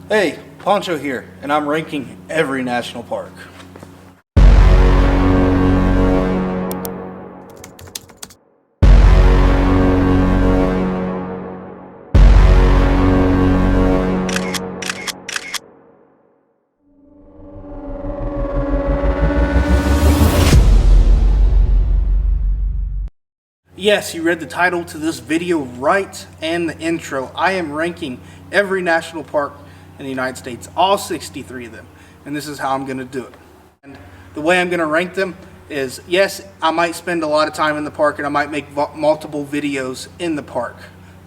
Hey, Poncho here, and I'm ranking every national park. Yes, you read the title to this video right, and the intro. I am ranking every national park in the United States, all 63 of them, and this is how I'm going to do it. And the way I'm going to rank them is, yes, I might spend a lot of time in the park and I might make multiple videos in the park,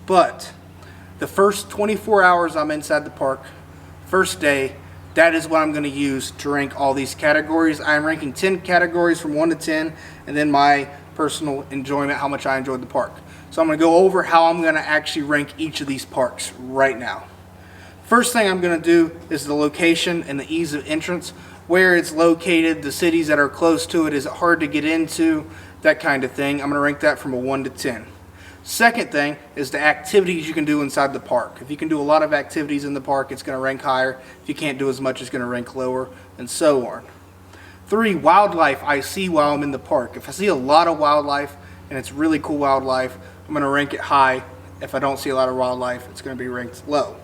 but the first 24 hours I'm inside the park, first day, that is what I'm going to use to rank all these categories. I'm ranking 10 categories from 1 to 10, and then my personal enjoyment, how much I enjoyed the park. So I'm going to go over how I'm going to actually rank each of these parks right now. First thing I'm going to do is the location and the ease of entrance, where it's located, the cities that are close to it, is it hard to get into, that kind of thing. I'm going to rank that from a 1 to 10. Second thing is the activities you can do inside the park. If you can do a lot of activities in the park, it's going to rank higher. If you can't do as much, it's going to rank lower, and so on. 3, wildlife I see while I'm in the park. If I see a lot of wildlife and it's really cool wildlife, I'm going to rank it high. If I don't see a lot of wildlife, it's going to be ranked low.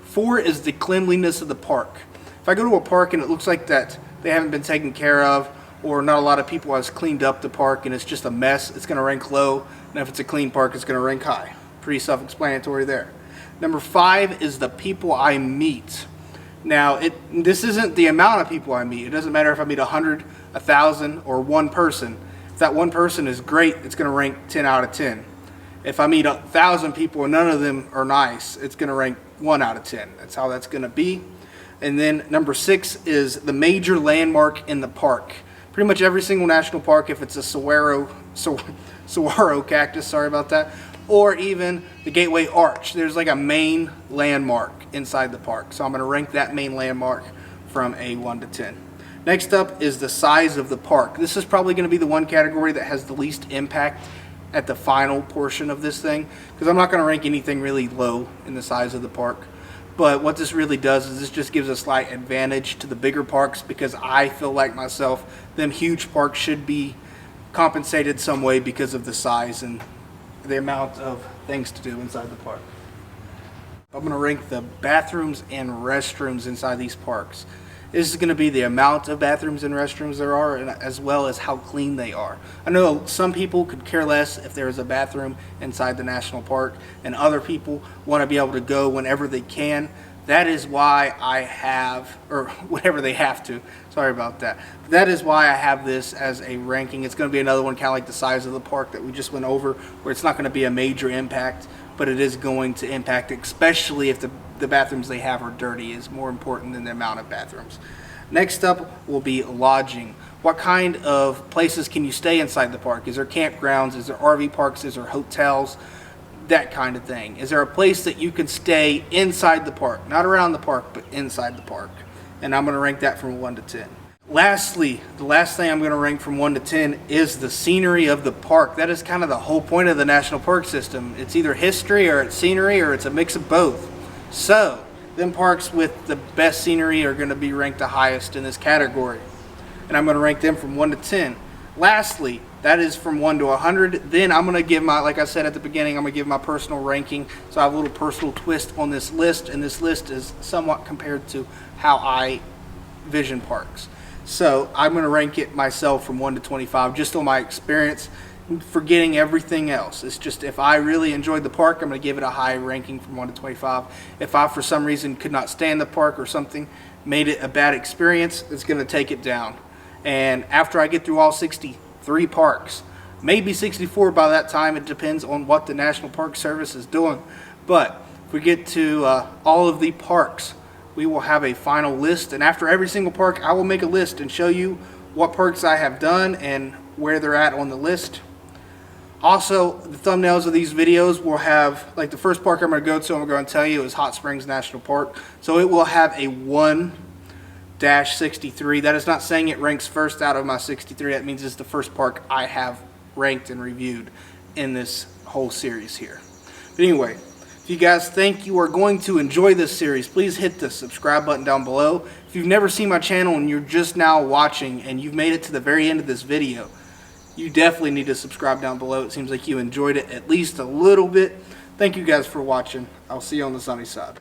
4 is the cleanliness of the park. If I go to a park and it looks like that they haven't been taken care of, or not a lot of people has cleaned up the park and it's just a mess, it's going to rank low. And if it's a clean park, it's going to rank high. Pretty self-explanatory there. Number 5 is the people I meet. Now, this isn't the amount of people I meet. It doesn't matter if I meet 100, 1,000, or one person. If that one person is great, it's going to rank 10 out of 10. If I meet 1,000 people and none of them are nice, it's going to rank 1 out of 10. That's how that's going to be. And then number 6 is the major landmark in the park. Pretty much every single national park, if it's a saguaro cactus, sorry about that, or even the Gateway Arch, there's like a main landmark inside the park. So I'm going to rank that main landmark from a 1 to 10. Next up is the size of the park. This is probably going to be the one category that has the least impact at the final portion of this thing, because I'm not going to rank anything really low in the size of the park. But what this really does is this just gives a slight advantage to the bigger parks, because I feel like myself, them huge parks should be compensated some way because of the size and the amount of things to do inside the park. I'm going to rank the bathrooms and restrooms inside these parks. This is going to be the amount of bathrooms and restrooms there are, and as well as how clean they are. I know some people could care less if there is a bathroom inside the national park, and other people want to be able to go whenever they can. That is why I have, or whenever they have to, sorry about that. That is why I have this as a ranking. It's going to be another one kind of like the size of the park that we just went over, where it's not going to be a major impact, but it is going to impact, especially if the bathrooms they have are dirty, is more important than the amount of bathrooms. Next up will be lodging. What kind of places can you stay inside the park? Is there campgrounds? Is there RV parks? Is there hotels? That kind of thing. Is there a place that you can stay inside the park? Not around the park, but inside the park. And I'm going to rank that from 1 to 10. Lastly, the last thing I'm going to rank from 1 to 10 is the scenery of the park. That is kind of the whole point of the national park system. It's either history or it's scenery or it's a mix of both. So, them parks with the best scenery are going to be ranked the highest in this category. And I'm going to rank them from 1 to 10. Lastly, that is from 1 to 100. Then I'm going to give my, like I said at the beginning, I'm going to give my personal ranking. So I have a little personal twist on this list, and this list is somewhat compared to how I vision parks. So I'm going to rank it myself from 1 to 25, just on my experience, forgetting everything else. It's just, if I really enjoyed the park, I'm going to give it a high ranking from 1 to 25. If I, for some reason, could not stand the park or something, made it a bad experience, it's going to take it down. And after I get through all 63 parks, maybe 64 by that time, it depends on what the National Park Service is doing. But if we get to all of the parks, we will have a final list. And after every single park, I will make a list and show you what parks I have done and where they're at on the list. Also, the thumbnails of these videos will have, like the first park I'm going to go to, I'm going to tell you, is Hot Springs National Park. So it will have a 1-63. That is not saying it ranks first out of my 63. That means it's the first park I have ranked and reviewed in this whole series here. But anyway, If you guys think you are going to enjoy this series, please hit the subscribe button down below. If you've never seen my channel and you're just now watching and you've made it to the very end of this video, you definitely need to subscribe down below. It seems like you enjoyed it at least a little bit. Thank you guys for watching. I'll see you on the sunny side.